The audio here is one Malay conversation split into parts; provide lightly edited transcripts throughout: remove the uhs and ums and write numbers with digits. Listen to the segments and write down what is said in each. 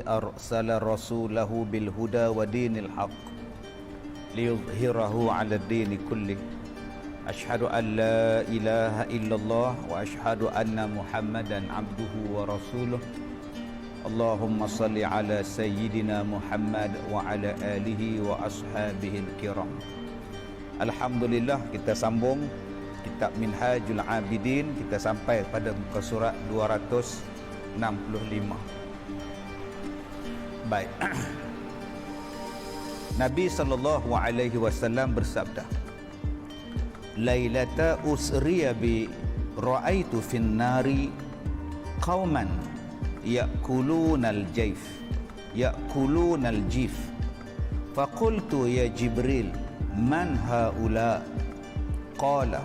أرسل رسوله بالهدى ودين الحق ليظهره على الدين كله أشهد أن لا إله إلا الله وأشهد أن محمدا عبده ورسوله اللهم صل على سيدنا محمد وعلى آله وأصحابه الكرام. Alhamdulillah, kita sambung kitab Minhajul Abidin. Kita sampai pada muka surat 265. Baik. Nabi SAW bersabda, Lailata usriya bi ra'aitu fin nari qauman ya'kulunal jif faqultu ya Jibril man haula qala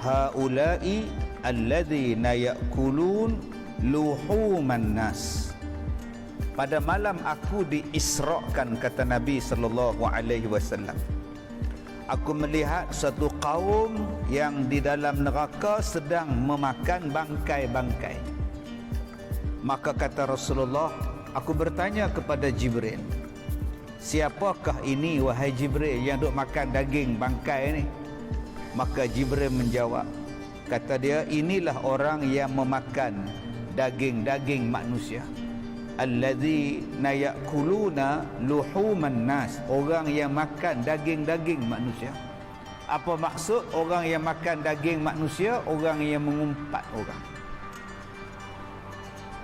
haula'i alladhina ya'kulun luhuman nas. Pada malam aku diisrakan, kata Nabi SAW, aku melihat satu kaum yang di dalam neraka sedang memakan bangkai-bangkai. Maka kata Rasulullah, aku bertanya kepada Jibril, siapakah ini wahai Jibril yang duk makan daging bangkai ni? Maka Jibril menjawab, kata dia, inilah orang yang memakan daging-daging manusia. Alladzina ya'kuluna luhuman nas, orang yang makan daging-daging manusia. Apa maksud orang yang makan daging manusia? Orang yang mengumpat orang.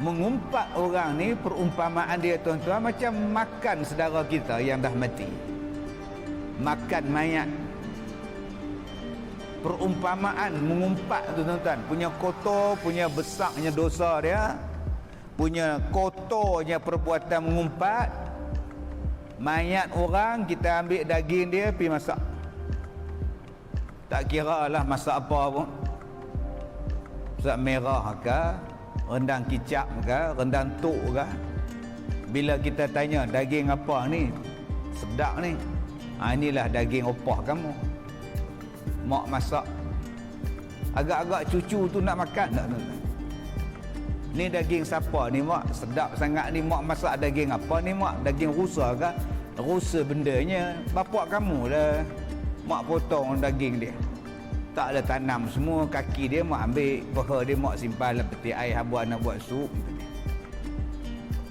Mengumpat orang ni, perumpamaan dia tuan-tuan, macam makan saudara kita yang dah mati, makan mayat. Perumpamaan mengumpat tu tuan-tuan, punya kotor, punya besarnya dosa dia, punya kotornya perbuatan mengumpat. Mayat orang, kita ambil daging dia pergi masak. Tak kira lah masak apa pun, masak merah ke, rendang kicap ke, rendang tok ke. Bila kita tanya daging apa ni sedap ni, inilah daging opah kamu, mak masak. Agak-agak cucu tu nak makan tak tuan-tuan? Ni daging siapa ni mak? Sedap sangat ni mak masak. Daging apa ni mak? Daging rusa ke? Rusa bendanya bapak kamu lah mak potong daging dia. Tak ada tanam semua, kaki dia mak ambil, paha dia mak simpan dalam peti air habuan nak buat sup.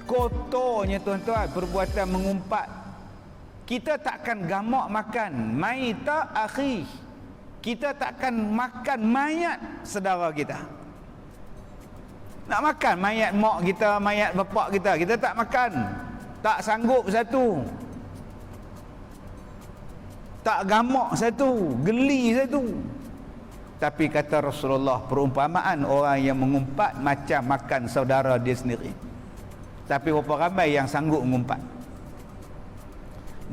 Kotornya tuan-tuan perbuatan mengumpat. Kita takkan gamak makan maita akhi. Kita takkan makan mayat saudara kita. Nak makan mayat mak kita, mayat bapak kita, kita tak makan. Tak sanggup satu, tak gamak satu, geli satu. Tapi kata Rasulullah, perumpamaan orang yang mengumpat macam makan saudara dia sendiri. Tapi berapa ramai yang sanggup mengumpat?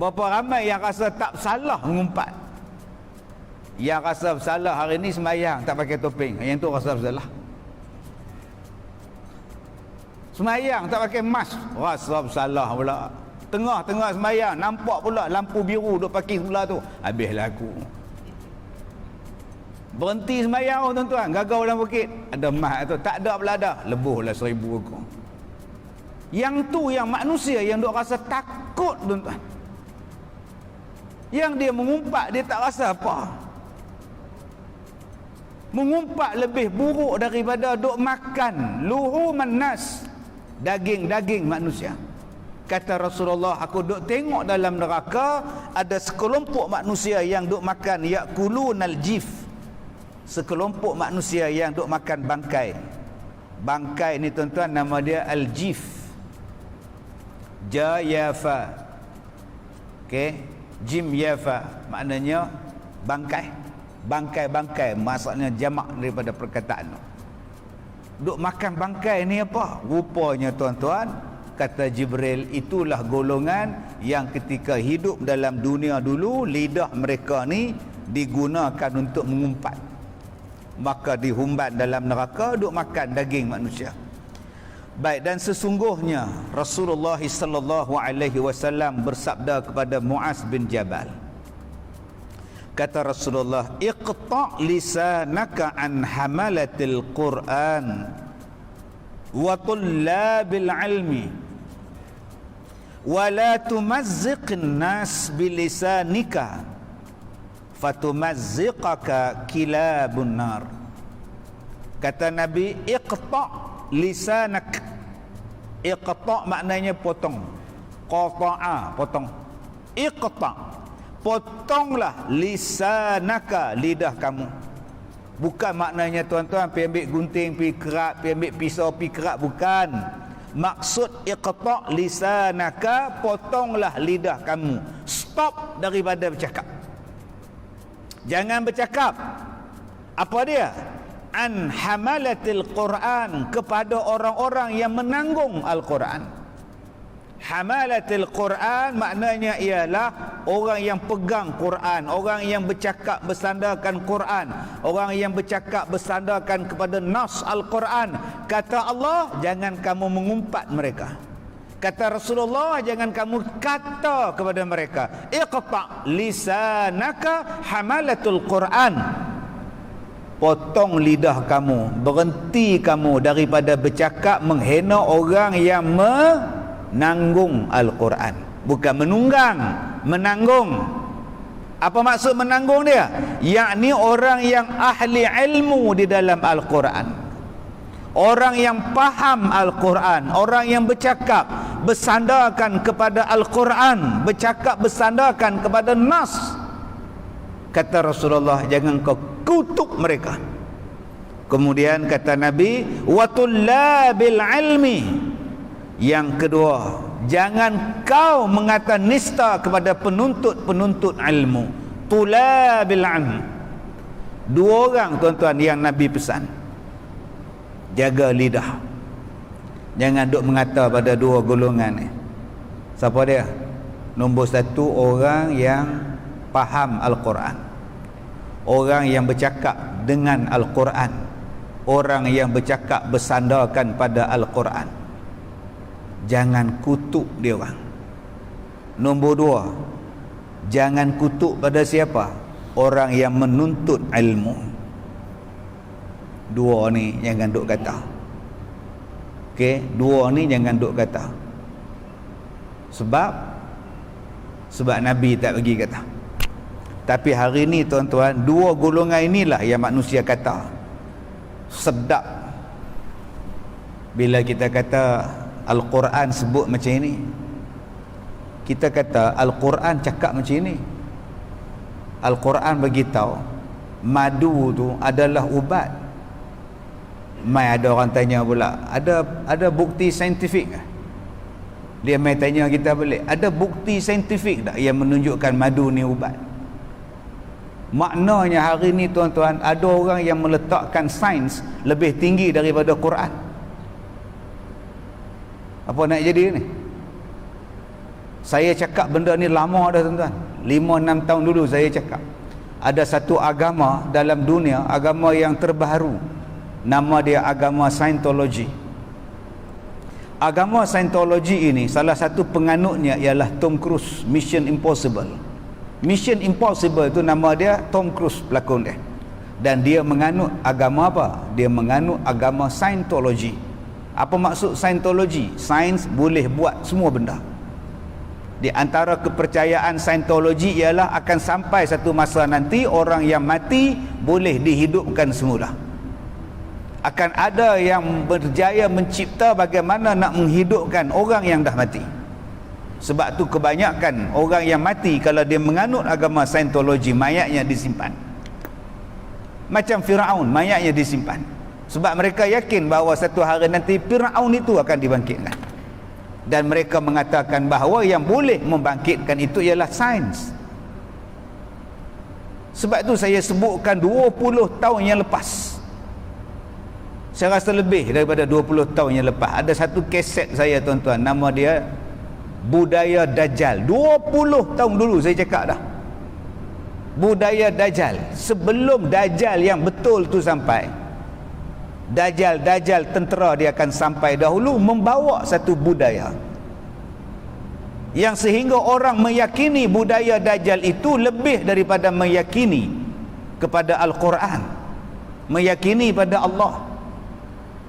Berapa ramai yang rasa tak salah mengumpat? Yang rasa bersalah hari ni sembahyang tak pakai topeng, yang tu rasa bersalah. Semayang tak pakai mask, rasa bersalah pula. Tengah-tengah semayang nampak pula lampu biru duk pakai sebelah tu, habislah aku. Berhenti semayang tuan-tuan, gagau dalam bukit, ada mas tu, tak ada pula ada, lebuhlah 1000 aku. Yang tu yang manusia yang duk rasa takut tuan-tuan. Yang dia mengumpat, dia tak rasa apa. Mengumpat lebih buruk daripada duk makan luhuman nas, daging-daging manusia. Kata Rasulullah, aku duk tengok dalam neraka ada sekelompok manusia yang duk makan ya'kulunal jif. Sekelompok manusia yang duk makan bangkai. Bangkai ni tuan-tuan nama dia al-jif. Jayafa. Okey, jim yafa maknanya bangkai. Bangkai-bangkai maksudnya jamak daripada perkataan tu. Duk makan bangkai ni apa? Rupanya tuan-tuan, kata Jibril, itulah golongan yang ketika hidup dalam dunia dulu, lidah mereka ni digunakan untuk mengumpat. Maka dihumban dalam neraka, duk makan daging manusia. Baik, dan sesungguhnya Rasulullah SAW bersabda kepada Muaz bin Jabal. Kata Rasulullah, iqta' lisanaka an hamalatil Qur'an wa tullabil ilmi wala tumazziqin nas bilisanika fatumazziqaka kilabun nar. Kata Nabi, iqta' lisanak. Iqta' maknanya potong. Qata'a, potong. Iqta', potonglah lisanaka, lidah kamu. Bukan maknanya tuan-tuan pergi ambil gunting, pergi kerak, pergi ambil pisau, pergi kerak, bukan. Maksud iqta' lisanaka, potonglah lidah kamu. Stop daripada bercakap. Jangan bercakap. Apa dia? An hamalatil Quran, kepada orang-orang yang menanggung Al-Quran. Hamalatil Quran maknanya ialah orang yang pegang Quran, orang yang bercakap bersandarkan Quran, orang yang bercakap bersandarkan kepada nas Al-Quran. Kata Allah, jangan kamu mengumpat mereka. Kata Rasulullah, jangan kamu kata kepada mereka. Iqta' lisanaka hamalatul Quran. Potong lidah kamu, berhenti kamu daripada bercakap menghina orang yang menanggung Al-Quran. Bukan menunggang, menanggung. Apa maksud menanggung dia? Yakni orang yang ahli ilmu di dalam Al-Quran, orang yang faham Al-Quran, orang yang bercakap bersandarkan kepada Al-Quran, bercakap bersandarkan kepada nas. Kata Rasulullah, jangan kau kutuk mereka. Kemudian kata Nabi, wa tullabil ilmi. Yang kedua, jangan kau mengata nista kepada penuntut-penuntut ilmu. Tullabil ilmi. Dua orang tuan-tuan yang Nabi pesan, jaga lidah. Jangan duk mengata pada dua golongan ni. Siapa dia? Nombor satu, orang yang faham Al-Quran, orang yang bercakap dengan Al-Quran, orang yang bercakap bersandarkan pada Al-Quran. Jangan kutuk dia orang. Nombor dua, jangan kutuk pada siapa? Orang yang menuntut ilmu. Dua ni jangan duk kata. Okey, dua ni jangan duk kata. Sebab Nabi tak bagi kata. Tapi hari ni tuan-tuan, dua golongan inilah yang manusia kata. Sedap bila kita kata Al-Quran sebut macam ini. Kita kata Al-Quran cakap macam ini. Al-Quran beritahu madu tu adalah ubat. Mai ada orang tanya pula, ada bukti saintifik ke? Dia mai tanya kita balik, ada bukti saintifik tak yang menunjukkan madu ni ubat? Maknanya hari ni tuan-tuan, ada orang yang meletakkan sains lebih tinggi daripada Quran. Apa nak jadi ni? Saya cakap benda ni lama dah tuan-tuan. 5-6 tahun dulu saya cakap. Ada satu agama dalam dunia, agama yang terbaru. Nama dia agama Scientology. Agama Scientology ini, salah satu penganutnya ialah Tom Cruise, Mission Impossible. Mission Impossible tu nama dia Tom Cruise pelakon dia. Dan dia menganut agama apa? Dia menganut agama Scientology. Apa maksud Scientology? Sains boleh buat semua benda. Di antara kepercayaan Scientology ialah akan sampai satu masa nanti orang yang mati boleh dihidupkan semula. Akan ada yang berjaya mencipta bagaimana nak menghidupkan orang yang dah mati. Sebab tu kebanyakan orang yang mati kalau dia menganut agama Scientology, mayatnya disimpan. Macam Firaun, mayatnya disimpan. Sebab mereka yakin bahawa satu hari nanti Firaun itu akan dibangkitkan. Dan mereka mengatakan bahawa yang boleh membangkitkan itu ialah sains. Sebab tu saya sebutkan 20 tahun yang lepas. Saya rasa lebih daripada 20 tahun yang lepas. Ada satu kaset saya tuan-tuan, nama dia Budaya Dajjal. 20 tahun dulu saya cakap dah. Budaya Dajjal. Sebelum Dajjal yang betul tu sampai, Dajjal tentera dia akan sampai dahulu membawa satu budaya yang sehingga orang meyakini budaya Dajjal itu lebih daripada meyakini kepada Al-Quran, meyakini pada Allah.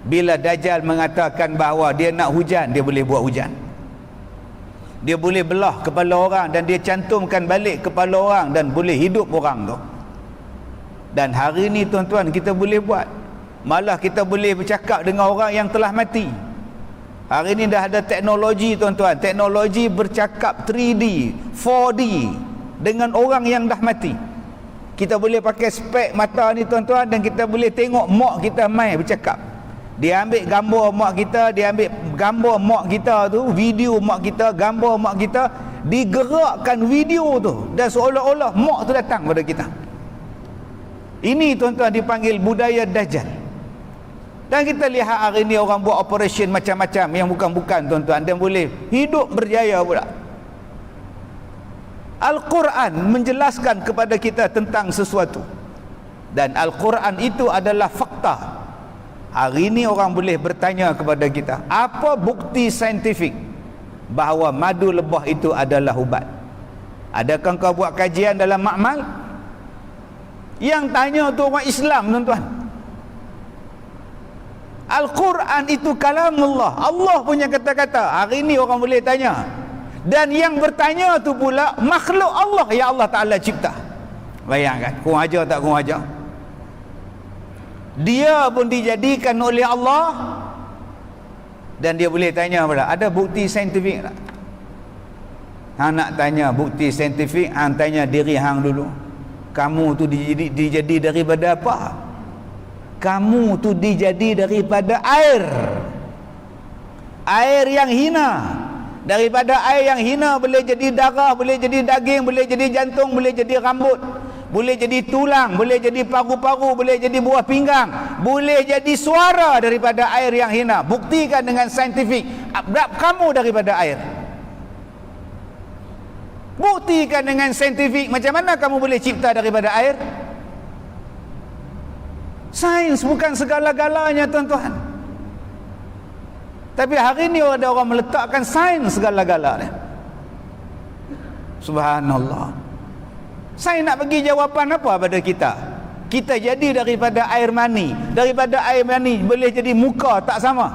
Bila Dajjal mengatakan bahawa dia nak hujan, dia boleh buat hujan. Dia boleh belah kepala orang dan dia cantumkan balik kepala orang dan boleh hidup orang tu. Dan hari ni tuan-tuan kita boleh buat. Malah kita boleh bercakap dengan orang yang telah mati. Hari ni dah ada teknologi tuan-tuan, teknologi bercakap 3D, 4D dengan orang yang dah mati. Kita boleh pakai spek mata ni tuan-tuan dan kita boleh tengok mak kita mai bercakap. Dia ambil gambar mak kita, dia ambil gambar mak kita tu, video mak kita, gambar mak kita, digerakkan video tu dan seolah-olah mak tu datang pada kita. Ini tuan-tuan dipanggil budaya Dajjal. Dan kita lihat hari ni orang buat operation macam-macam yang bukan-bukan tuan-tuan dan boleh hidup berjaya pula. Al-Quran menjelaskan kepada kita tentang sesuatu. Dan Al-Quran itu adalah fakta. Hari ini orang boleh bertanya kepada kita, apa bukti saintifik bahawa madu lebah itu adalah ubat? Adakah kau buat kajian dalam makmal? Yang tanya tu orang Islam tuan-tuan. Al-Quran itu kalamullah, Allah punya kata-kata. Hari ini orang boleh tanya. Dan yang bertanya tu pula makhluk Allah yang Allah Ta'ala cipta. Bayangkan, kurang ajar tak kurang ajar? Dia pun dijadikan oleh Allah dan dia boleh tanya pula, ada bukti saintifik tak? Hang nak tanya bukti saintifik, hang tanya diri hang dulu. Kamu tu dijadi daripada apa? Kamu tu dijadi daripada air. Air yang hina. Daripada air yang hina boleh jadi darah, boleh jadi daging, boleh jadi jantung, boleh jadi rambut, boleh jadi tulang, boleh jadi paru-paru, boleh jadi buah pinggang, boleh jadi suara daripada air yang hina. Buktikan dengan saintifik kamu daripada air. Buktikan dengan saintifik macam mana kamu boleh cipta daripada air. Sains bukan segala-galanya tuan-tuan. Tapi hari ni ada orang meletakkan sains segala-galanya. Subhanallah. Saya nak bagi jawapan apa pada kita? Kita jadi daripada air mani. Daripada air mani boleh jadi muka tak sama.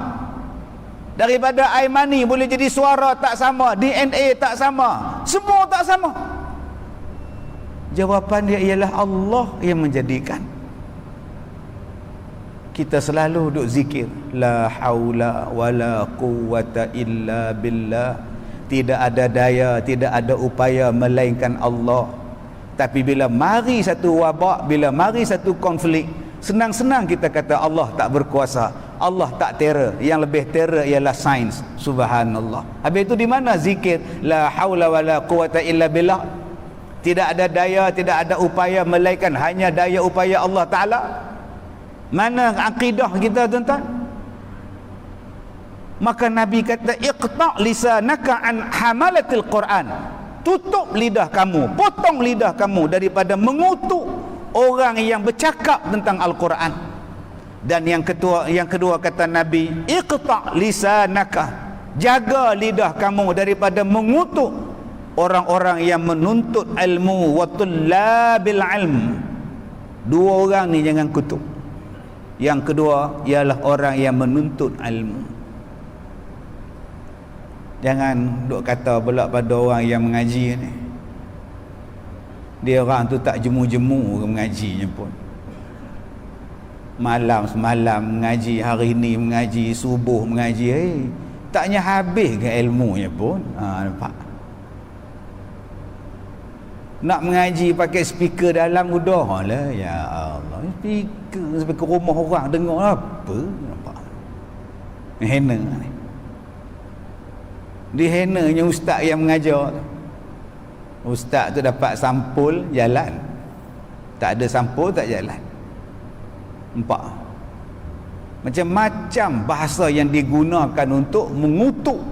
Daripada air mani boleh jadi suara tak sama, DNA tak sama, semua tak sama. Jawapan dia ialah Allah yang menjadikan. Kita selalu duk zikir la haula wala quwwata illa billah. Tidak ada daya, tidak ada upaya melainkan Allah. Tapi bila mari satu wabak, bila mari satu konflik, senang-senang kita kata Allah tak berkuasa, Allah tak terror. Yang lebih terror ialah sains. Subhanallah. Habis itu di mana zikir la haula wala quwwata illa billah? Tidak ada daya, tidak ada upaya melainkan hanya daya upaya Allah Ta'ala. Mana akidah kita tuan-tuan? Maka Nabi kata iqta' lisanaka an hamalatil Quran. Tutup lidah kamu, potong lidah kamu daripada mengutuk orang yang bercakap tentang Al-Quran. Dan yang kedua kata Nabi iqta' lisanaka, jaga lidah kamu daripada mengutuk orang-orang yang menuntut ilmu wa tullabil ilm. Dua orang ni jangan kutuk. Yang kedua ialah orang yang menuntut ilmu. Jangan duk kata pula pada orang yang mengaji ni, dia orang tu tak jemu-jemu mengajinya pun. Malam semalam mengaji, hari ni mengaji, subuh mengaji, taknya habis ke ilmunya pun. Nampak? Nak mengaji pakai speaker dalam udah lah. Ya Allah, speaker rumah orang dengar apa? Nampak? Hina ni. Di henanya ustaz yang mengajar. Ustaz tu dapat sampul jalan. Tak ada sampul tak jalan. Nampak? Macam-macam bahasa yang digunakan untuk mengutuk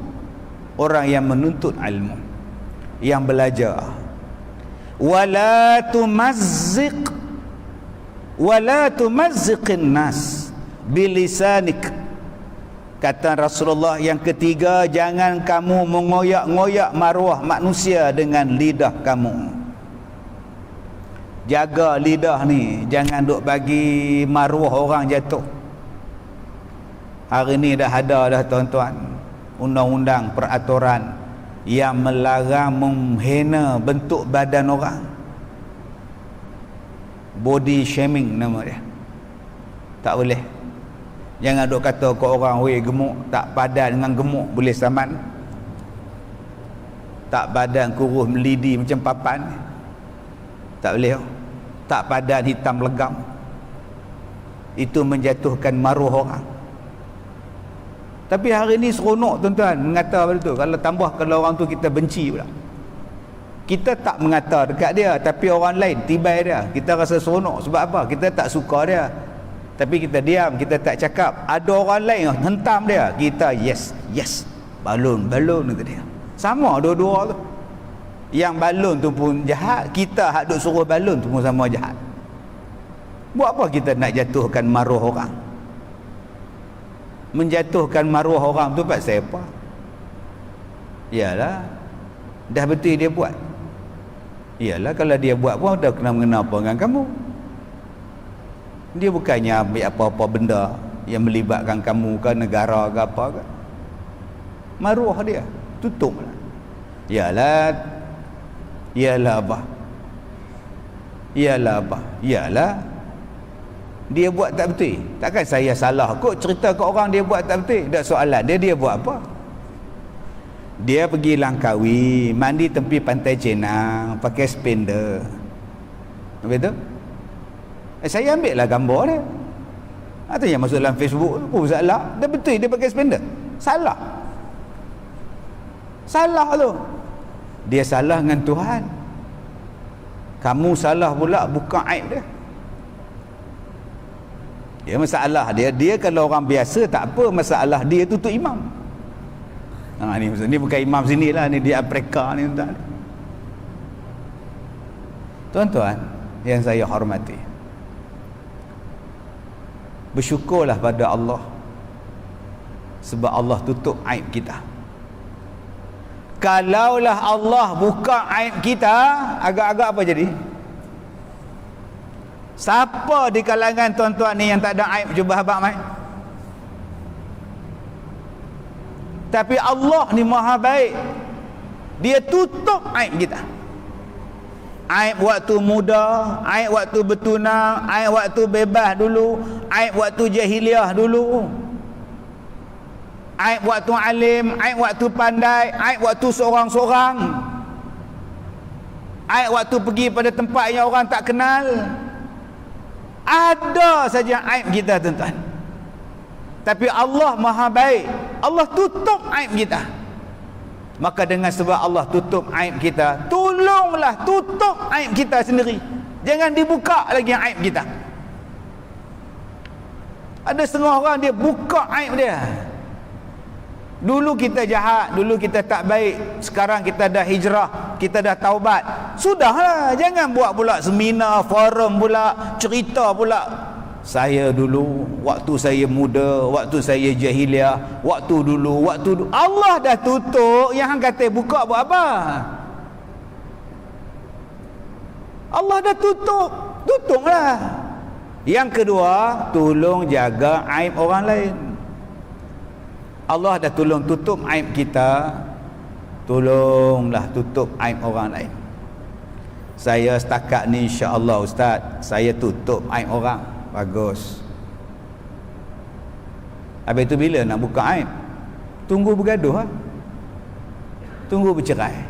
orang yang menuntut ilmu, yang belajar. Wala tumazziqin nas bilisanik. Kata Rasulullah yang ketiga, jangan kamu mengoyak-ngoyak maruah manusia dengan lidah kamu. Jaga lidah ni, jangan duk bagi maruah orang jatuh. Hari ni dah ada dah tuan-tuan undang-undang peraturan yang melarang menghina bentuk badan orang. Body shaming nama dia. Tak boleh. Jangan duk kata ke orang, weh gemuk, tak padan dengan gemuk boleh saman. Tak badan kurus melidi macam papan. Tak boleh. Tak padan hitam legam. Itu menjatuhkan maruah orang. Tapi hari ni seronok tuan-tuan mengata pada tu. Kalau orang tu kita benci pula. Kita tak mengata dekat dia, tapi orang lain tibai dia. Kita rasa seronok. Sebab apa? Kita tak suka dia. Tapi kita diam, kita tak cakap. Ada orang lain hentam dia, kita yes. Balon kata dia. Sama dua-dua tu. Yang balon tu pun jahat, kita hak duk suruh balon tu pun sama jahat. Buat apa kita nak jatuhkan maruah orang? Menjatuhkan maruah orang tu pasal apa? Yalah, dah betul dia buat. Yalah, kalau dia buat pun dah kena mengena apa dengan kamu. Dia bukannya ambil apa-apa benda yang melibatkan kamu ke negara ke apa ke. Maruah dia tutup lah. Yalah apa? Dia buat tak betul. Takkan saya salah kot cerita ke orang dia buat tak betul. Tak soalan dia buat apa? Dia pergi Langkawi, mandi tepi pantai Cenang, pakai spender. Betul? Saya ambil lah gambar dia. Atau yang masuk dalam Facebook tu salah. Dia betul dia pakai spender. Salah tu. Dia salah dengan Tuhan. Kamu salah pula, buka aib dia. Dia masalah dia kalau orang biasa tak apa, masalah dia tutup imam. Ni bukan imam sini lah, ni di Afrika ni tuan-tuan yang saya hormati. Bersyukurlah pada Allah sebab Allah tutup aib kita. Kalaulah Allah buka aib kita, agak-agak apa jadi? Siapa di kalangan tuan-tuan ni yang tak ada aib? Cuba habaq mai. Tapi Allah ni maha baik. Dia tutup aib kita. Aib waktu muda, aib waktu bertunang, aib waktu bebas dulu, aib waktu jahiliah dulu, aib waktu alim, aib waktu pandai, aib waktu seorang-seorang, aib waktu pergi pada tempat yang orang tak kenal. Ada saja aib kita tuan-tuan. Tapi Allah maha baik. Allah tutup aib kita. Maka dengan sebab Allah tutup aib kita, tolonglah tutup aib kita sendiri. Jangan dibuka lagi aib kita. Ada setengah orang dia buka aib dia. Dulu kita jahat, dulu kita tak baik, sekarang kita dah hijrah, kita dah taubat. Sudahlah, jangan buat pula seminar, forum pula, cerita pula. Saya dulu, waktu saya muda, waktu saya jahiliah, waktu dulu. Allah dah tutup, yang hang kata buka buat apa? Allah dah tutup, tutuplah. Yang kedua, tolong jaga aib orang lain. Allah dah tolong tutup aib kita, tolonglah tutup aib orang lain. Saya setakat ni insya-Allah Ustaz, saya tutup aib orang. Bagus. Habis tu bila nak buka aib? Tunggu bergaduh lah. Tunggu bercerai.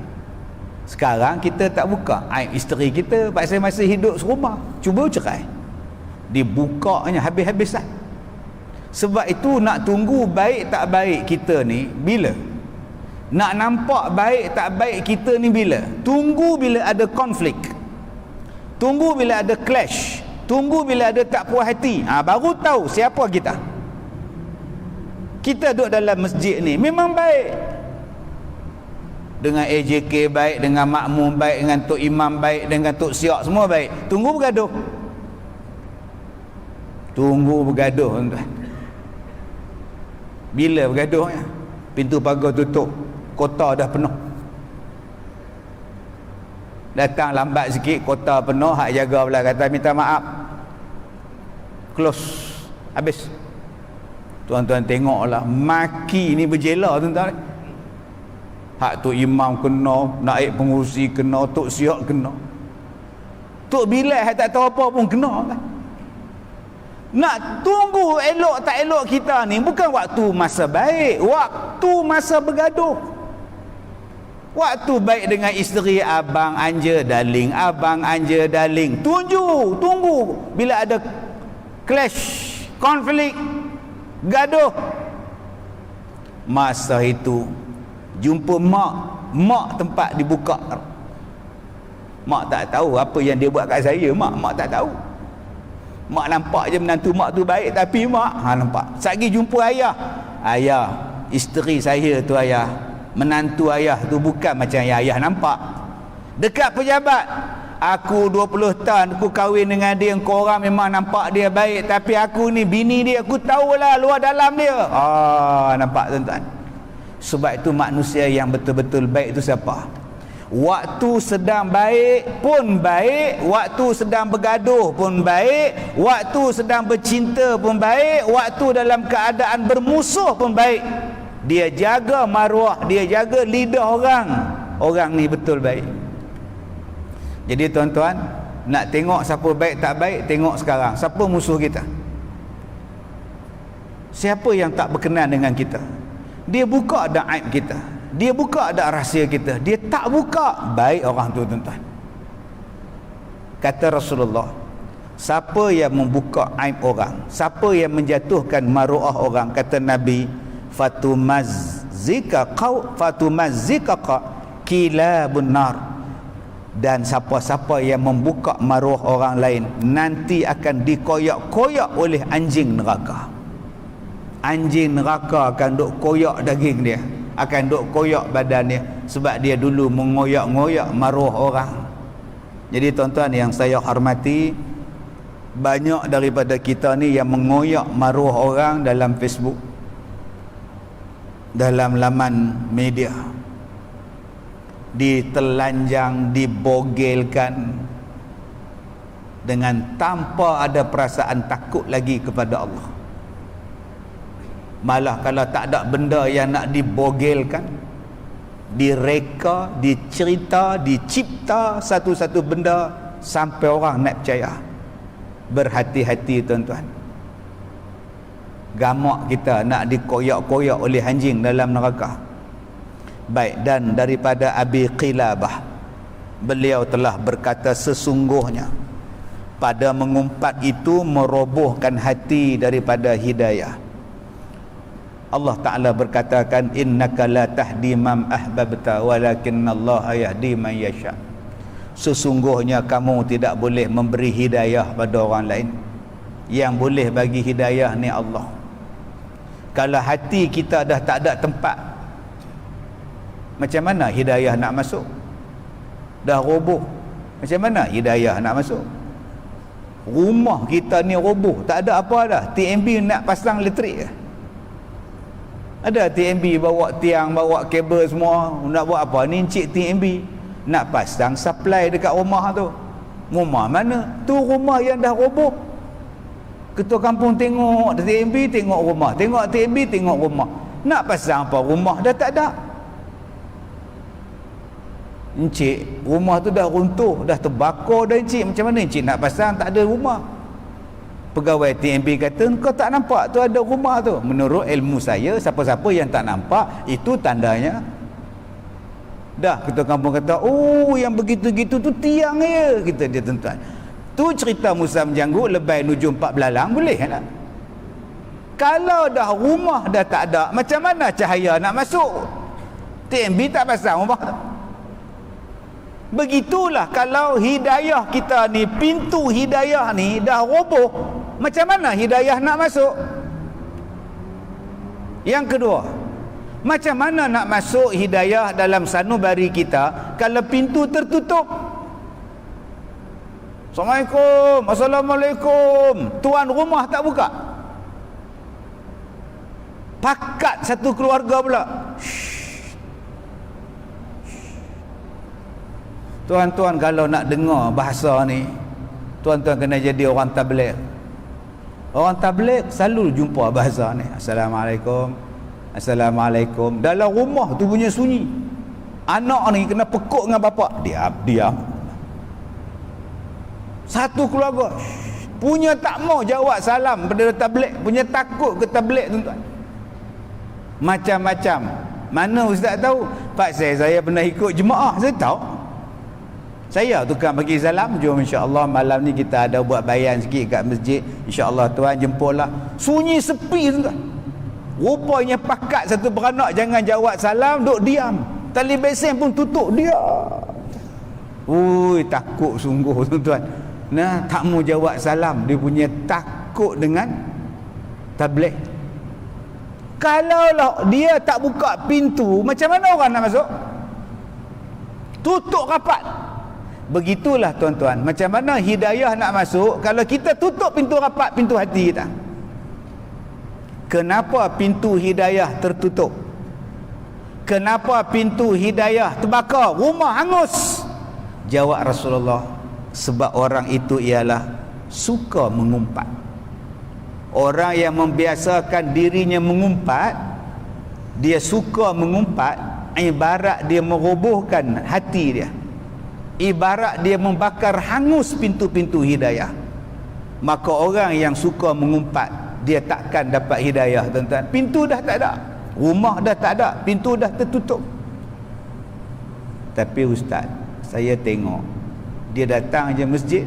Sekarang kita tak buka aib isteri kita pasal masih hidup serumah. Cuba cerai. Dibukanya habis-habisan. Sebab itu nak tunggu baik tak baik kita ni bila? Nak nampak baik tak baik kita ni bila? Tunggu bila ada konflik. Tunggu bila ada clash. Tunggu bila ada tak puas hati. Baru tahu siapa kita. Kita duduk dalam masjid ni memang baik. Dengan AJK baik, dengan makmum baik, dengan tok imam baik, dengan tok siak semua baik. Tunggu bergaduh. Tunggu bergaduh tuan-tuan. Bila bergaduhnya? Pintu pagar tutup, kota dah penuh. Datang lambat sikit, kota penuh, hak jaga pula kata minta maaf. Close. Habis. Tuan-tuan tengoklah, maki ni berjela tuan-tuan. Hak Tok Imam kena, naik pengurusi kena, Tok Siak kena, Tok Bilal tak tahu apa pun kena kan. Nak tunggu elok tak elok kita ni bukan waktu masa baik, waktu masa bergaduh. Waktu baik dengan isteri, abang anja darling, abang anja darling. Tunggu bila ada clash, konflik, gaduh. Masa itu jumpa mak tempat dibuka. Mak tak tahu apa yang dia buat kat saya. Mak tak tahu. Mak nampak je menantu mak tu baik, tapi mak nampak. Satgi jumpa ayah, isteri saya tu ayah, menantu ayah tu bukan macam yang ayah nampak. Dekat pejabat, aku 20 tahun aku kahwin dengan dia, korang memang nampak dia baik, tapi aku ni bini dia, aku tahulah luar dalam dia. Nampak tuan-tuan? Sebab itu manusia yang betul-betul baik itu siapa? Waktu sedang baik pun baik, waktu sedang bergaduh pun baik, waktu sedang bercinta pun baik, waktu dalam keadaan bermusuh pun baik. Dia jaga maruah, dia jaga lidah orang. Orang ni betul baik. Jadi tuan-tuan, nak tengok siapa baik tak baik, tengok sekarang. Siapa musuh kita? Siapa yang tak berkenan dengan kita? Dia buka ada aib kita, dia buka ada rahsia kita, dia tak buka, baik orang tu tuan-tuan. Kata Rasulullah, siapa yang membuka aib orang, siapa yang menjatuhkan maruah orang, kata Nabi, fatumazzika kilabun nar. Dan siapa-siapa yang membuka maruah orang lain nanti akan dikoyak-koyak oleh anjing neraka. Anjing neraka akan duk koyak daging dia, akan duk koyak badan dia, sebab dia dulu mengoyak-ngoyak maruah orang. Jadi tuan-tuan yang saya hormati, banyak daripada kita ni yang mengoyak maruah orang dalam Facebook, dalam laman media, ditelanjang, dibogelkan dengan tanpa ada perasaan takut lagi kepada Allah. Malah kalau tak ada benda yang nak dibogelkan, direka, dicerita, dicipta satu-satu benda sampai orang nak percaya. Berhati-hati tuan-tuan. Gamak kita nak dikoyak-koyak oleh anjing dalam neraka. Baik, dan daripada Abi Qilabah, beliau telah berkata, sesungguhnya pada mengumpat itu merobohkan hati daripada hidayah. Allah Ta'ala berkatakan, innaka la tahdi man ahbabta walakinnallaha yahdi man yasha. Sesungguhnya kamu tidak boleh memberi hidayah pada orang lain. Yang boleh bagi hidayah ni Allah. Kalau hati kita dah tak ada tempat, macam mana hidayah nak masuk? Dah roboh, macam mana hidayah nak masuk? Rumah kita ni roboh, tak ada apa dah. TMB nak pasang elektrik ke? Ada TMB bawa tiang, bawa kabel semua, nak buat apa? Ni encik TMB nak pasang supply dekat rumah tu. Rumah mana? Tu rumah yang dah roboh. Ketua kampung tengok TMB, tengok rumah, tengok TMB, tengok rumah. Nak pasang apa? Rumah dah tak ada. Encik, rumah tu dah runtuh, dah terbakar dah encik. Macam mana encik nak pasang, tak ada rumah? Pegawai TMB kata, kau tak nampak tu ada rumah tu? Menurut ilmu saya, siapa-siapa yang tak nampak, itu tandanya dah. Ketua kampung kata, oh yang begitu-gitu tu tiang ya, kita dia tuan-tuan. Tu cerita Musa menjanggut, lebay nuju 4 belalang, boleh tak? Kalau dah rumah dah tak ada, macam mana cahaya nak masuk? TMB tak pasang rumah tu. Begitulah kalau hidayah kita ni, pintu hidayah ni dah roboh, macam mana hidayah nak masuk? Yang kedua, macam mana nak masuk hidayah dalam sanubari kita kalau pintu tertutup? Assalamualaikum, Assalamualaikum. Tuan rumah tak buka. Pakat satu keluarga pula. Tuan-tuan kalau nak dengar bahasa ni, tuan-tuan kena jadi orang tabligh. Orang tabligh selalu jumpa bahasa ni. Assalamualaikum, Assalamualaikum. Dalam rumah tu punya sunyi. Anak ni kena pekuk dengan bapak, diam. Satu keluarga punya tak mau jawab salam pada tabligh, punya takut ke tabligh, tuan-tuan. Macam-macam. Mana ustaz tahu? Pak saya pernah ikut jemaah, saya tahu. Saya tukang bagi salam, jom insya-Allah malam ni kita ada buat bayan sikit kat masjid. Insya-Allah tuan jemputlah. Sunyi sepi, tuan-tuan. Rupanya pakat satu beranak jangan jawab salam, duk diam. Tali besen pun tutup, dia. Ui, takut sungguh, tuan-tuan. Nah, tak mau jawab salam, dia punya takut dengan tabligh. Kalaulah dia tak buka pintu, macam mana orang nak masuk? Tutup rapat. Begitulah tuan-tuan, macam mana hidayah nak masuk kalau kita tutup pintu rapat, pintu hati kita. Kenapa pintu hidayah tertutup? Kenapa pintu hidayah terbakar? Rumah hangus. Jawab Rasulullah, sebab orang itu ialah suka mengumpat. Orang yang membiasakan dirinya mengumpat, dia suka mengumpat, ibarat dia merobohkan hati dia, ibarat dia membakar hangus pintu-pintu hidayah. Maka orang yang suka mengumpat, dia takkan dapat hidayah, tuan-tuan. Pintu dah tak ada, rumah dah tak ada, pintu dah tertutup. Tapi ustaz, saya tengok dia datang je masjid,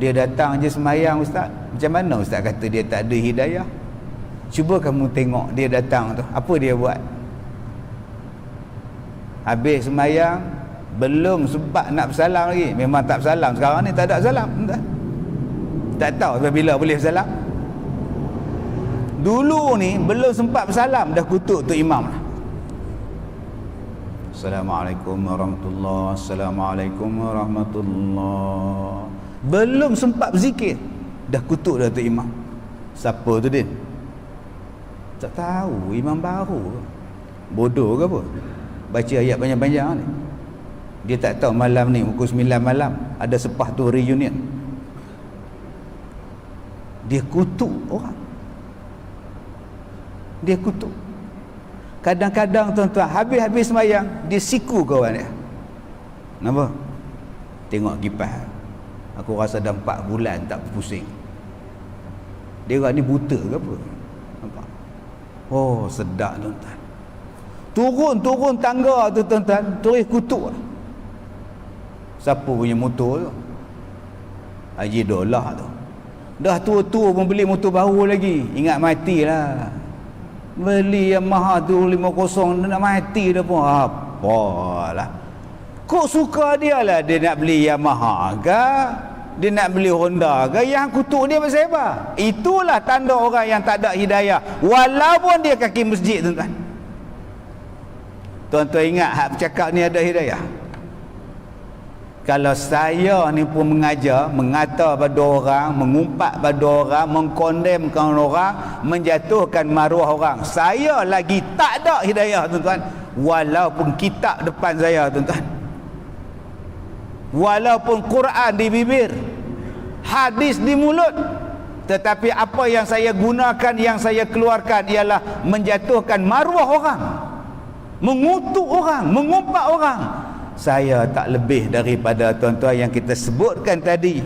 dia datang je semayang ustaz. Macam mana ustaz kata dia tak ada hidayah? Cuba kamu tengok dia datang tu, apa dia buat? Habis semayang, belum sempat nak bersalam lagi, memang tak bersalam. Sekarang ni tak ada salam, tak tahu bila boleh bersalam. Dulu ni belum sempat bersalam dah kutuk tu imam lah. Assalamualaikum warahmatullahi, Assalamualaikum warahmatullahi. Belum sempat berzikir dah kutuk dah tu imam. Siapa tu dia? Tak tahu, imam baru, bodoh ke apa, baca ayat panjang-panjang ni. Dia tak tahu malam ni pukul 9 malam ada sepah tu reunion. Dia kutuk orang, dia kutuk. Kadang-kadang tuan-tuan habis-habis semayang dia siku kawan dia. Kenapa? Tengok kipas, aku rasa dah 4 bulan tak pusing. Dia orang ni buta ke apa? Nampak? Oh, sedap tuan-tuan. Turun tangga tu tuan-tuan, terus kutuk. Siapa punya motor tu? Haji Dolah tu. Dah tua-tua pun beli motor baru lagi. Ingat matilah. Beli Yamaha tu 50 nak mati dah pun. Apalah. Kok suka dia lah dia nak beli Yamaha ke? Dia nak beli Honda ke? Yang kutuk dia pasal apa? Itulah tanda orang yang tak ada hidayah. Walaupun dia kaki masjid, tuan-tuan. Tuan-tuan ingat hak bercakap ni ada hidayah? Kalau saya ni pun mengajar, mengata pada orang, mengumpat pada orang, mengkondemkan orang, menjatuhkan maruah orang, saya lagi tak ada hidayah, tuan-tuan. Walaupun kitab depan saya, tuan-tuan, walaupun Quran di bibir, hadis di mulut, tetapi apa yang saya gunakan, yang saya keluarkan ialah menjatuhkan maruah orang, mengutuk orang, mengumpat orang. Saya tak lebih daripada tuan-tuan yang kita sebutkan tadi,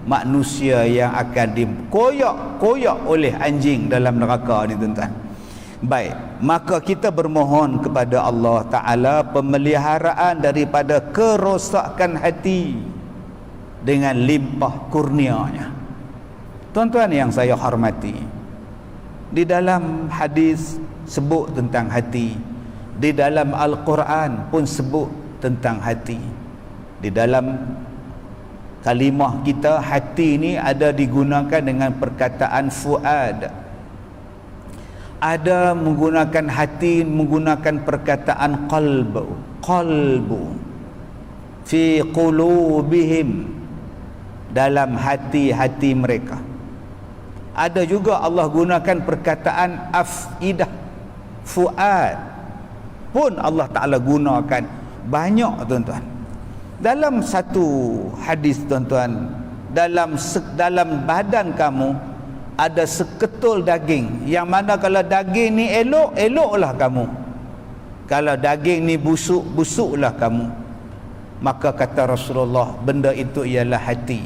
manusia yang akan dikoyak-koyak oleh anjing dalam neraka ni, tuan-tuan. Baik, maka kita bermohon kepada Allah Ta'ala pemeliharaan daripada kerosakan hati dengan limpah kurnianya. Tuan-tuan yang saya hormati, di dalam hadis sebut tentang hati, di dalam Al-Quran pun sebut tentang hati. Di dalam kalimah kita, hati ni ada digunakan dengan perkataan fuad, ada menggunakan hati menggunakan perkataan qalbu, fi qulubihim, dalam hati-hati mereka. Ada juga Allah gunakan perkataan afidah, fuad pun Allah Ta'ala gunakan banyak, tuan-tuan. Dalam satu hadis, tuan-tuan, dalam badan kamu ada seketul daging, yang mana kalau daging ni elok, eloklah kamu. Kalau daging ni busuk, busuklah kamu. Maka kata Rasulullah, benda itu ialah hati.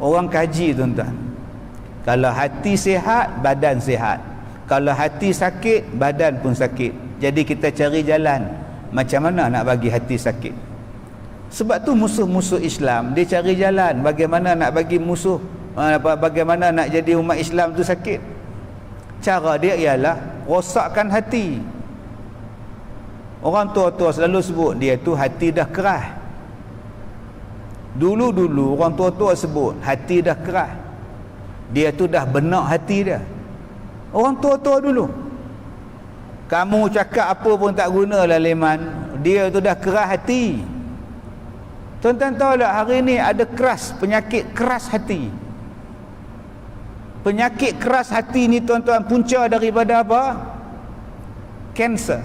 Orang kaji tuan-tuan. Kalau hati sihat, badan sihat. Kalau hati sakit, badan pun sakit. Jadi kita cari jalan macam mana nak bagi hati sakit. Sebab tu musuh-musuh Islam dia cari jalan bagaimana nak bagi musuh, bagaimana nak jadi umat Islam tu sakit. Cara dia ialah rosakkan hati. Orang tua-tua selalu sebut dia tu hati dah keras. Dulu-dulu orang tua-tua sebut hati dah keras. Dia tu dah benak hati dia. Orang tua-tua dulu. Kamu cakap apa pun tak guna lah Leman. Dia tu dah keras hati. Tuan-tuan tahu tak hari ni ada penyakit keras hati. Penyakit keras hati ni tuan-tuan punca daripada apa? Kanser.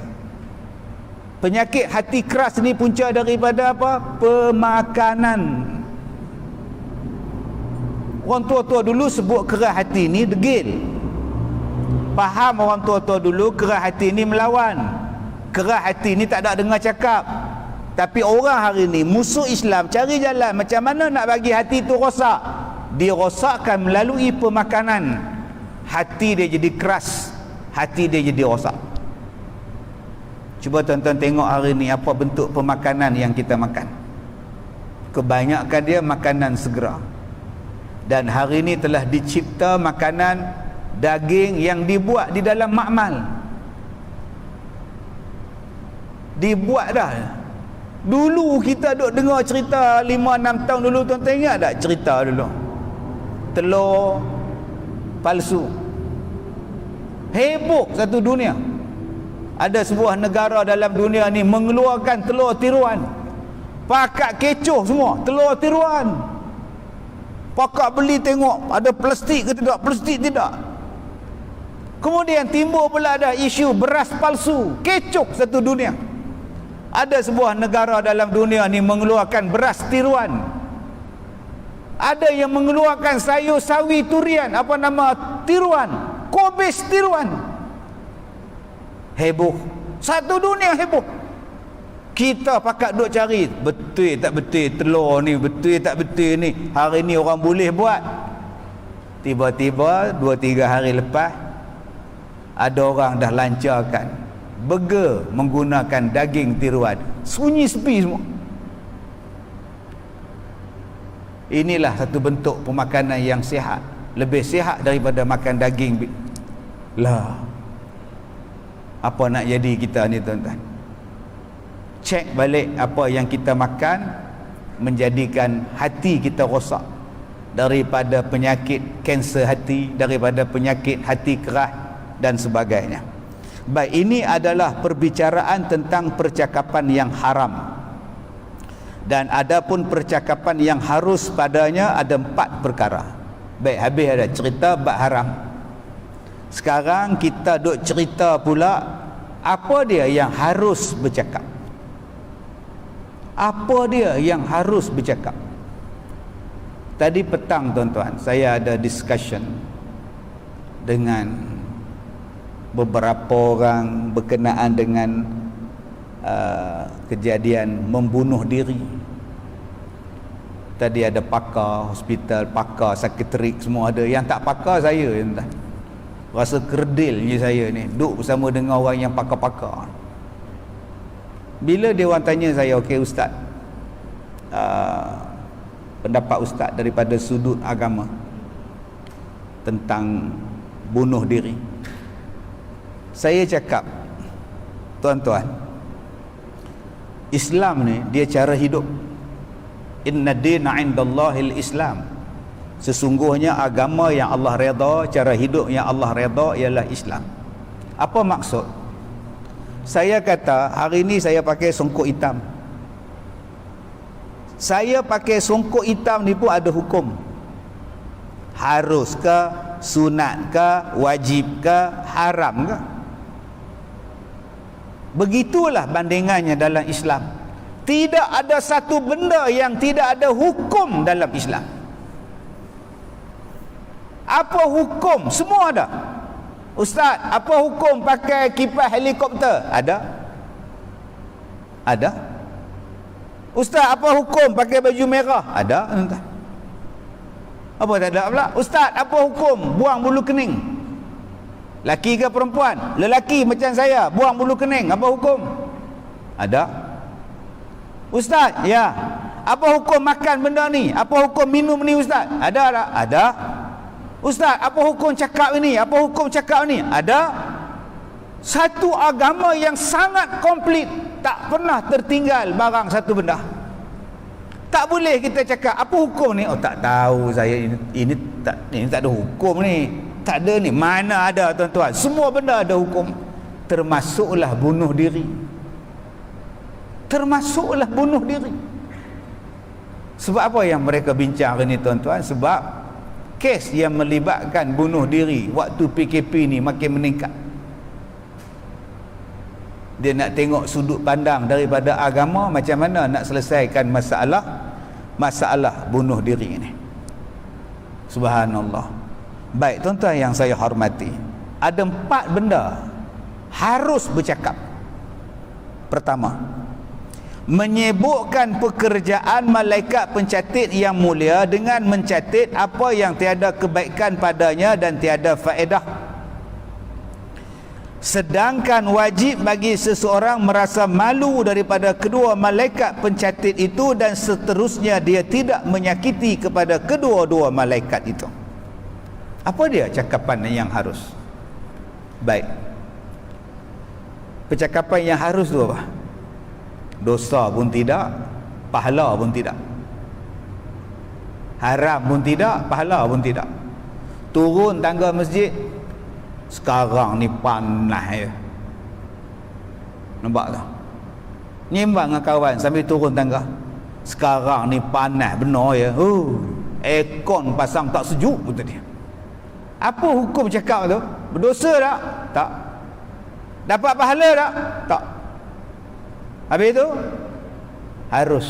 Penyakit hati keras ni punca daripada apa? Pemakanan. Orang tua-tua dulu sebut keras hati ni degil. Faham orang tua-tua dulu keras hati ni melawan. Keras hati ni tak ada dengar cakap. Tapi orang hari ni musuh Islam cari jalan macam mana nak bagi hati tu rosak. Dia rosakkan melalui pemakanan. Hati dia jadi keras, hati dia jadi rosak. Cuba tuan-tuan tengok hari ni apa bentuk pemakanan yang kita makan. Kebanyakan dia makanan segera. Dan hari ni telah dicipta makanan daging yang dibuat di dalam makmal. Dibuat dah. Dulu kita duk dengar cerita 5-6 tahun dulu, tuan-tuan ingat tak cerita dulu? Telur palsu. Heboh satu dunia. Ada sebuah negara dalam dunia ni mengeluarkan telur tiruan. Pakat kecoh semua, telur tiruan. Pakat beli tengok ada plastik ke tidak, plastik tidak. Kemudian timbul pula ada isu beras palsu. Kecoh satu dunia. Ada sebuah negara dalam dunia ni mengeluarkan beras tiruan. Ada yang mengeluarkan sayur sawi durian, apa nama, tiruan, kobis tiruan. Heboh. Satu dunia heboh. Kita pakat duk cari betul tak betul telur ni, betul tak betul ni. Hari ni orang boleh buat. Tiba-tiba 2-3 hari lepas ada orang dah lancarkan burger menggunakan daging tiruan. Sunyi sepi semua. Inilah satu bentuk pemakanan yang sihat. Lebih sihat daripada makan daging. Lah, apa nak jadi kita ni tuan-tuan? Cek balik apa yang kita makan menjadikan hati kita rosak. Daripada penyakit kanser hati, daripada penyakit hati keras dan sebagainya. Baik, ini adalah perbicaraan tentang percakapan yang haram. Dan adapun percakapan yang harus padanya ada 4 perkara. Baik, habis ada cerita bab haram. Sekarang kita duk cerita pula apa dia yang harus bercakap. Apa dia yang harus bercakap? Tadi petang tuan-tuan, saya ada discussion dengan beberapa orang berkenaan dengan kejadian membunuh diri. Tadi ada pakar hospital, pakar psikiatrik, semua ada. Yang tak pakar saya, entah. Rasa kerdil je saya ni duduk bersama dengan orang yang pakar-pakar. Bila dia orang tanya saya, okey ustaz, pendapat ustaz daripada sudut agama tentang bunuh diri. Saya cakap, tuan-tuan, Islam ni dia cara hidup. Inna dina indallahil Islam. Sesungguhnya agama yang Allah redha, cara hidup yang Allah redha ialah Islam. Apa maksud? Saya kata hari ni saya pakai songkok hitam. Saya pakai songkok hitam ni pun ada hukum. Harus ke, sunat ke, wajib ke, haram ke? Begitulah bandingannya dalam Islam. Tidak ada satu benda yang tidak ada hukum dalam Islam. Apa hukum? Semua ada. Ustaz, apa hukum pakai kipas helikopter? Ada? Ada? Ustaz, apa hukum pakai baju merah? Ada? Entah. Apa tak ada pula? Ustaz, apa hukum buang bulu kening? Laki ke perempuan? Lelaki macam saya buang bulu kening, apa hukum? Ada? Ustaz, ya. Apa hukum makan benda ni? Apa hukum minum ni Ustaz? Ada tak? Ada. Ustaz, apa hukum cakap ini? Apa hukum cakap ni? Ada. Satu agama yang sangat komplit, tak pernah tertinggal barang satu benda. Tak boleh kita cakap apa hukum ni? Oh, tak tahu saya, ini tak ada hukum ni. Tak ada ni. Mana ada tuan-tuan? Semua benda ada hukum. Termasuklah bunuh diri. Termasuklah bunuh diri. Sebab apa yang mereka bincang ni tuan-tuan? Sebab kes yang melibatkan bunuh diri waktu PKP ni makin meningkat. Dia nak tengok sudut pandang daripada agama, macam mana nak selesaikan masalah bunuh diri ini. Subhanallah. Baik tuan-tuan yang saya hormati, ada 4 benda harus bercakap. Pertama, menyibukkan pekerjaan malaikat pencatat yang mulia dengan mencatat apa yang tiada kebaikan padanya dan tiada faedah. Sedangkan wajib bagi seseorang merasa malu daripada kedua malaikat pencatat itu dan seterusnya dia tidak menyakiti kepada kedua-dua malaikat itu. Apa dia cakapan yang harus? Baik. Percakapan yang harus tu apa? Dosa pun tidak, pahala pun tidak. Haram pun tidak, pahala pun tidak. Turun tangga masjid, sekarang ni panas ya. Nampak tak? Nyimbang dengan kawan sambil turun tangga, sekarang ni panas benar ya. Aircon pasang tak sejuk pun tadi. Apa hukum cakap tu? Berdosa tak? Tak. Dapat pahala tak? Tak. Habis itu harus.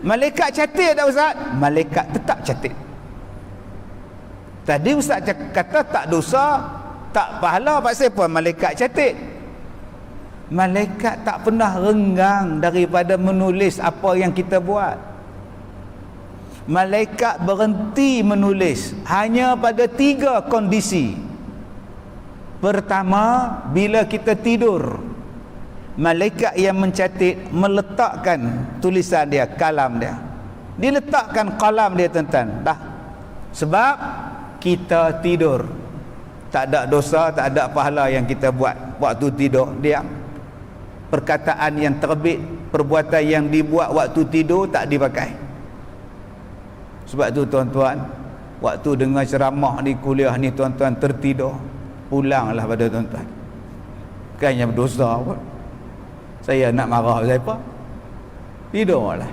Malaikat catat tak Ustaz? Malaikat tetap catat. Tadi Ustaz kata tak dosa, tak pahala, pasal apa malaikat catat? Malaikat tak pernah renggang daripada menulis apa yang kita buat. Malaikat berhenti menulis hanya pada 3 kondisi. Pertama, bila kita tidur, malaikat yang mencatat meletakkan tulisan dia, kalam dia. Dia letakkan kalam dia tuan-tuan. Dah. Sebab kita tidur. Tak ada dosa, tak ada pahala yang kita buat waktu tidur. Dia perkataan yang terbit, perbuatan yang dibuat waktu tidur tak dipakai. Sebab tu tuan-tuan, waktu dengar ceramah di kuliah ni tuan-tuan tertidur, pulanglah pada tuan-tuan. Bukannya berdosa pun. Saya nak marah siapa? Tidurlah.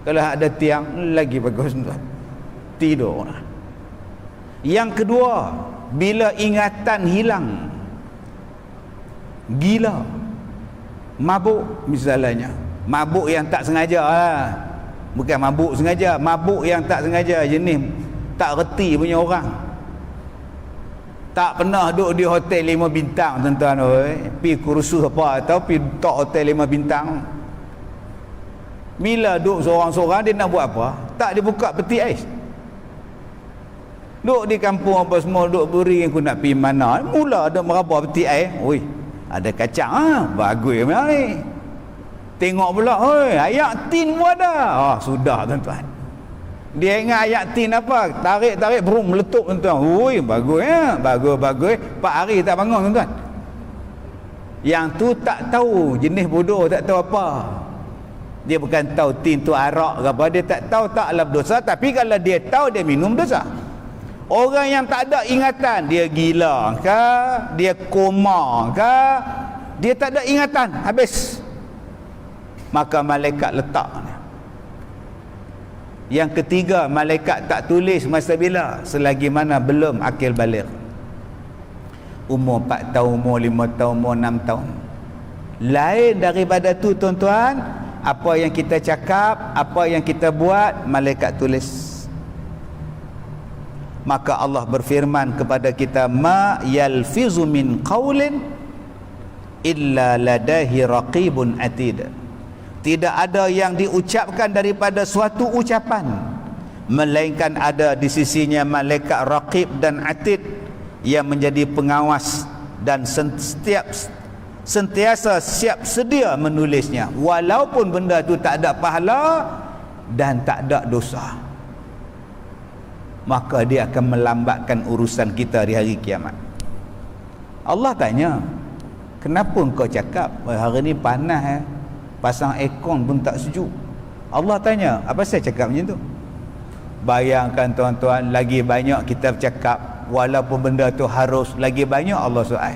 Kalau ada tiang lagi bagus tuan. Tidurlah. Yang kedua, bila ingatan hilang, gila, mabuk misalnya, mabuk yang tak sengaja lah. Bukan mabuk sengaja, mabuk yang tak sengaja, jenis tak reti punya orang. Tak pernah duduk di hotel 5 bintang tuan-tuan oi, pi kursus apa atau pi tok hotel 5 bintang. Bila duduk seorang-seorang dia nak buat apa? Tak dia buka peti ais. Duduk di kampung apa semua, duduk beri aku nak pergi mana, mula ada meraba peti ais. Oi, ada kacang bagus memang ni. Tengok pula, oi, ayat tin pun ada. Sudah tuan-tuan. Dia ingat ayat tin apa? Tarik-tarik burung meletup tuan-tuan. Oi, bagus ya. Bagus-bagus. 4 hari tak bangun tuan-tuan. Yang tu tak tahu, jenis bodoh tak tahu apa. Dia bukan tahu tin tu arak ke apa, dia tak tahu taklah berdosa, tapi kalau dia tahu dia minum dosa. Orang yang tak ada ingatan, dia gila ke, dia koma ke, dia tak ada ingatan, habis. Maka malaikat letak. Yang ketiga, malaikat tak tulis masa bila, selagi mana belum akil baligh. Umur 4 tahun, umur 5 tahun, umur 6 tahun. Lain daripada tu tuan-tuan, apa yang kita cakap, apa yang kita buat, malaikat tulis. Maka Allah berfirman kepada kita, ma yalfizu min qaulin illa ladaihi raqibun atid. Tidak ada yang diucapkan daripada suatu ucapan melainkan ada di sisinya malaikat raqib dan atid yang menjadi pengawas dan sentiasa siap sedia menulisnya, walaupun benda itu tak ada pahala dan tak ada dosa. Maka dia akan melambatkan urusan kita di hari kiamat. Allah tanya, kenapa engkau cakap hari ni panas pasang aircon pun tak sejuk? Allah tanya, apa saya cakap macam tu? Bayangkan tuan-tuan, lagi banyak kita bercakap walaupun benda tu harus, lagi banyak Allah soal.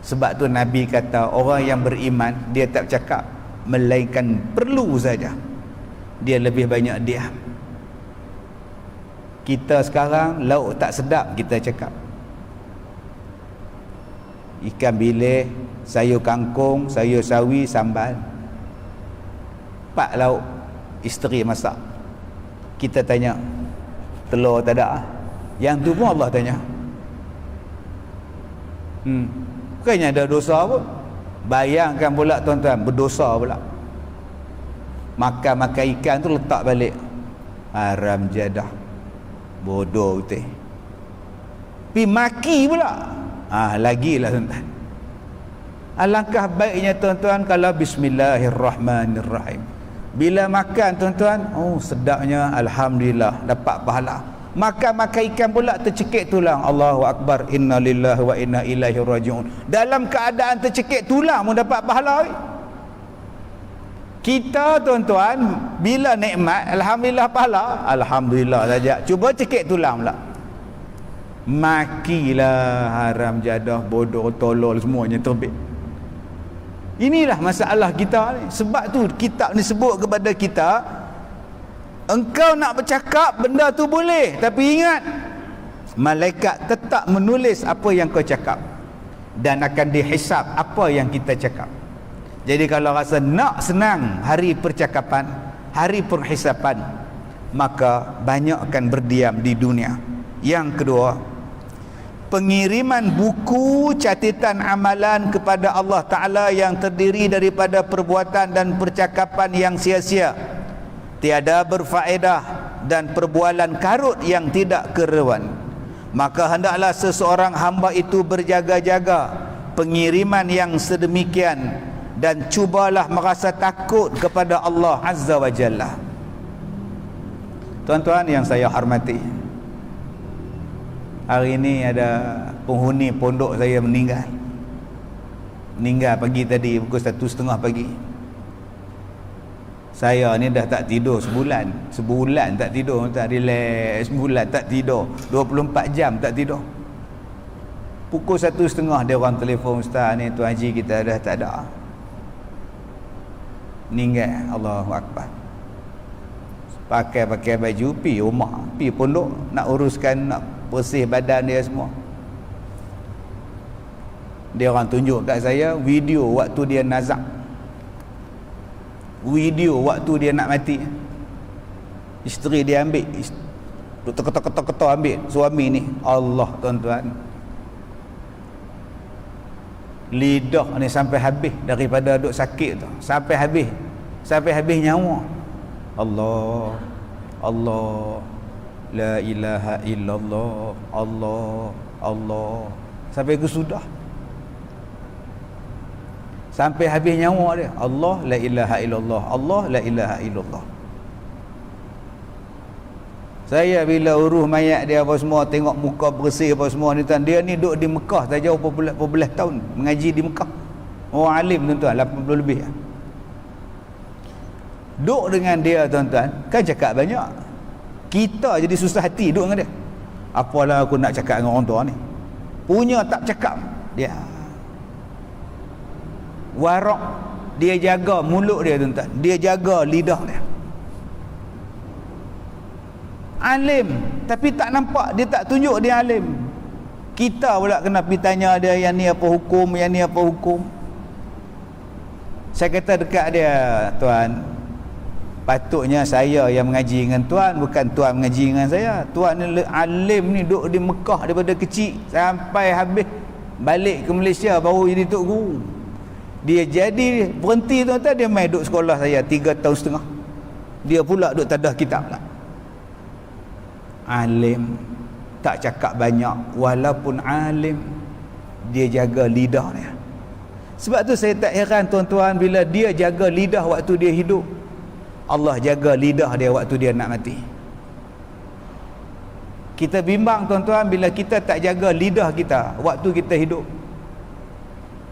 Sebab tu Nabi kata, orang yang beriman dia tak bercakap melainkan perlu saja. Dia lebih banyak diam. Kita sekarang lauk tak sedap kita cakap. Ikan bilis, sayur kangkung, sayur sawi, sambal. 4 lauk isteri masak. Kita tanya, telur tak ada? Yang tu pun Allah tanya. Bukannya ada dosa apa? Bayangkan pula tuan-tuan, berdosa pula. Makan ikan tu letak balik. Haram jadah. Bodoh betul. Pi maki pula. Lagilah tuan-tuan. Alangkah baiknya tuan-tuan kalau bismillahirrahmanirrahim. Bila makan tuan-tuan, sedapnya, alhamdulillah, dapat pahala. Makan ikan pula tercekik tulang, Allahu akbar, inna lillahi wa inna ilaihi rajiun. Dalam keadaan tercekik tulang pun dapat pahala. Kita tuan-tuan bila nikmat, alhamdulillah pahala, alhamdulillah saja. Cuba cekik tulang pula, makilah, haram jadah, bodoh, tolol, semuanya terbit. Inilah masalah kita ni. Sebab tu kitab ni sebut kepada kita, engkau nak bercakap benda tu boleh, tapi ingat, malaikat tetap menulis apa yang kau cakap dan akan dihisap apa yang kita cakap. Jadi kalau rasa nak senang hari percakapan, hari perhisapan, maka banyakkan berdiam di dunia. Yang kedua, pengiriman buku catatan amalan kepada Allah Ta'ala yang terdiri daripada perbuatan dan percakapan yang sia-sia, tiada berfaedah, dan perbualan karut yang tidak keruan. Maka hendaklah seseorang hamba itu berjaga-jaga pengiriman yang sedemikian, dan cubalah merasa takut kepada Allah Azza wa Jalla. Tuan-tuan yang saya hormati, hari ini ada penghuni pondok saya meninggal pagi tadi pukul 1:30 pagi. Saya ni dah tak tidur sebulan tak tidur, tak relax, sebulan tak tidur, 24 jam tak tidur. Pukul 1:30 dia orang telefon, ustaz ni Tuan Haji kita dah tak ada, meninggal. Allahu akbar. Pakai baju, pi rumah, pi pondok, nak uruskan, nak bersih badan dia semua. Dia orang tunjuk kat saya video waktu dia nazak, video waktu dia nak mati. Isteri dia ambil, duk ketok-ketok ambil suami ni. Allah tuan-tuan, lidah ni sampai habis daripada duk sakit tu, sampai habis nyawa. Allah, Allah, la ilaha illallah, Allah, Allah, sampai ke sudah, sampai habis nyawa dia. Allah, la ilaha illallah, Allah, la ilaha illallah. Saya bila urus mayat dia apa semua, tengok muka bersih apa semua ni tuan, dia ni duduk di Mekah saja berapa belas tahun mengaji di Mekah. Orang alim tuan-tuan, 80 lebih. Duduk dengan dia tuan-tuan, kan cakap banyak. Kita jadi susah hati duduk dengan dia. Apalah aku nak cakap dengan orang tua ni, punya tak cakap. Dia warak, dia jaga mulut dia tuan-tuan, dia jaga lidah dia. Alim tapi tak nampak, dia tak tunjuk dia alim. Kita pula kena pergi tanya dia, yang ni apa hukum, yang ni apa hukum. Saya kata dekat dia, tuan, Patutnya saya yang mengaji dengan tuan, bukan tuan mengaji dengan saya. Tuan ni alim ni, duduk di Mekah daripada kecil sampai habis, balik ke Malaysia baru jadi tok guru. Dia jadi berhenti tuan-tuan, dia main duduk sekolah saya 3 tahun setengah. Dia pula duduk tadah kitab lah. Alim, tak cakap banyak, walaupun alim, dia jaga lidah dia. Sebab tu saya tak heran tuan-tuan, bila dia jaga lidah waktu dia hidup, Allah jaga lidah dia waktu dia nak mati. Kita bimbang tuan-tuan bila kita tak jaga lidah kita waktu kita hidup.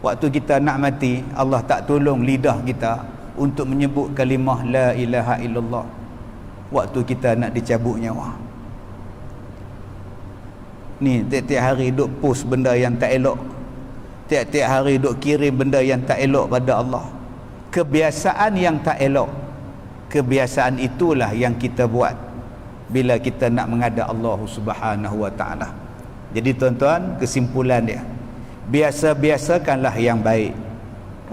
Waktu kita nak mati, Allah tak tolong lidah kita untuk menyebut kalimah la ilaha illallah waktu kita nak dicabut nyawa. Ni tiap-tiap hari duk post benda yang tak elok, tiap-tiap hari duk kirim benda yang tak elok pada Allah. Kebiasaan yang tak elok, kebiasaan itulah yang kita buat bila kita nak menghadap Allah Subhanahu wa taala. Jadi tuan-tuan, kesimpulan dia, biasa-biasakanlah yang baik.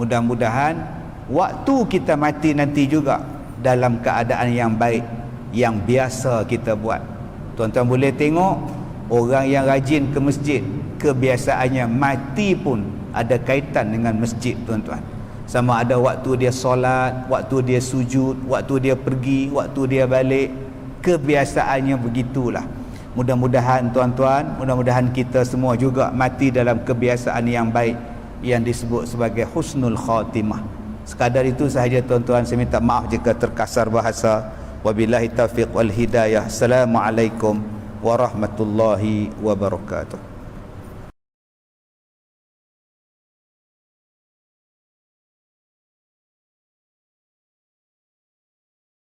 Mudah-mudahan waktu kita mati nanti juga dalam keadaan yang baik, yang biasa kita buat. Tuan-tuan boleh tengok orang yang rajin ke masjid, kebiasaannya mati pun ada kaitan dengan masjid tuan-tuan. Sama ada waktu dia solat, waktu dia sujud, waktu dia pergi, waktu dia balik, kebiasaannya begitulah. Mudah-mudahan tuan-tuan, mudah-mudahan kita semua juga mati dalam kebiasaan yang baik yang disebut sebagai husnul khatimah. Sekadar itu sahaja tuan-tuan, saya minta maaf jika terkasar bahasa. Wabillahi taufiq wal hidayah. Assalamualaikum warahmatullahi wabarakatuh.